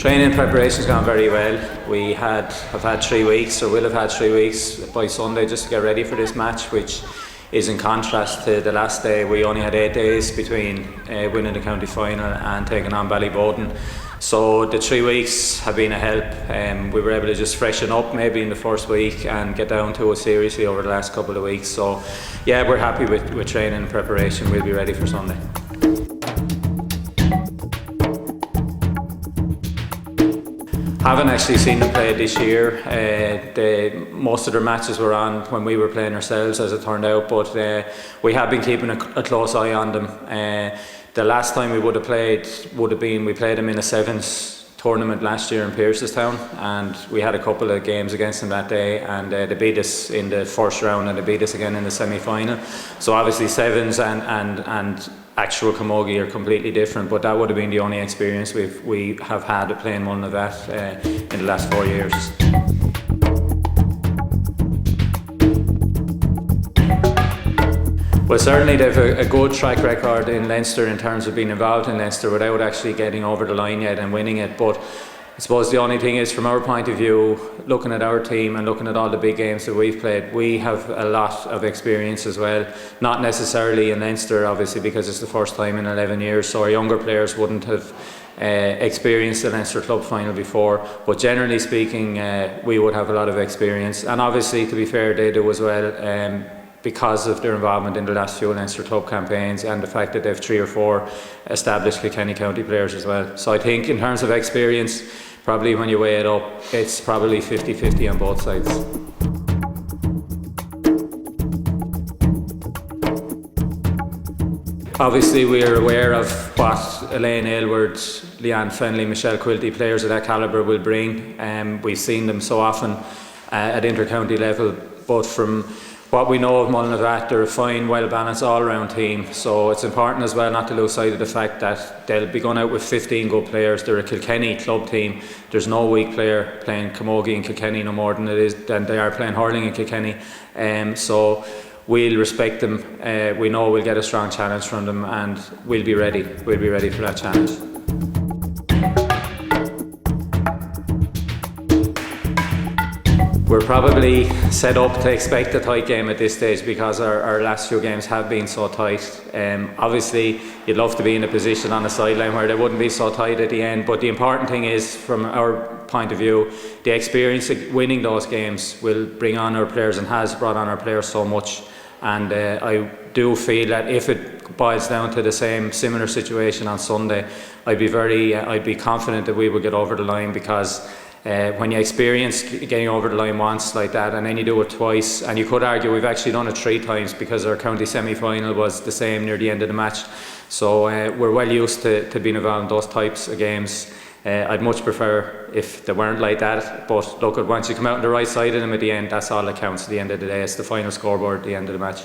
Training preparation's gone very well. Have had 3 weeks, or will have had 3 weeks by Sunday just to get ready for this match, which is in contrast to the last day. We only had 8 days between winning the county final and taking on Ballyboden. So the 3 weeks have been a help. We were able to just freshen up maybe in the first week and get down to it seriously over the last couple of weeks. So yeah, we're happy with training and preparation. We'll be ready for Sunday. Haven't actually seen them play this year. Most of their matches were on when we were playing ourselves, as it turned out, but we have been keeping a close eye on them. The last time we would have played we played them in a sevens tournament last year in Pearsestown, and we had a couple of games against them that day, and they beat us in the first round and they beat us again in the semi-final. So obviously sevens and actual camogie are completely different, but that would have been the only experience we have had at playing Mullinavat in the last 4 years. Well, certainly they've a good track record in Leinster in terms of being involved in Leinster without actually getting over the line yet and winning it. But I suppose the only thing is, from our point of view, looking at our team and looking at all the big games that we've played, we have a lot of experience as well. Not necessarily in Leinster, obviously, because it's the first time in 11 years, so our younger players wouldn't have experienced the Leinster Club final before. But generally speaking, we would have a lot of experience. And obviously, to be fair, they do as well. Because of their involvement in the last few Leinster Club campaigns and the fact that they've 3 or 4 established Kilkenny County players as well. So I think in terms of experience, probably when you weigh it up, it's probably 50-50 on both sides. Obviously we are aware of what Elaine Aylward, Leanne Fennelly, Michelle Quilty, players of that calibre will bring. We've seen them so often at inter-county level, but from what we know of Mullinavat, they're a fine, well-balanced, all-round team. So it's important as well not to lose sight of the fact that they'll be going out with 15 good players. They're a Kilkenny club team. There's no weak player playing camogie in Kilkenny no more than they are playing hurling in Kilkenny. So we'll respect them. We know we'll get a strong challenge from them, and we'll be ready. We'll be ready for that challenge. We're probably set up to expect a tight game at this stage because our last few games have been so tight. Obviously, you'd love to be in a position on the sideline where they wouldn't be so tight at the end, but the important thing is, from our point of view, the experience of winning those games will bring on our players and has brought on our players so much. And I do feel that if it boils down to the similar situation on Sunday, I'd be confident that we will get over the line, because when you experience getting over the line once like that and then you do it twice, and you could argue we've actually done it 3 times because our county semi-final was the same near the end of the match. So we're well used to being involved in those types of games. I'd much prefer if they weren't like that, but look, once you come out on the right side of them at the end, that's all that counts at the end of the day. It's the final scoreboard at the end of the match.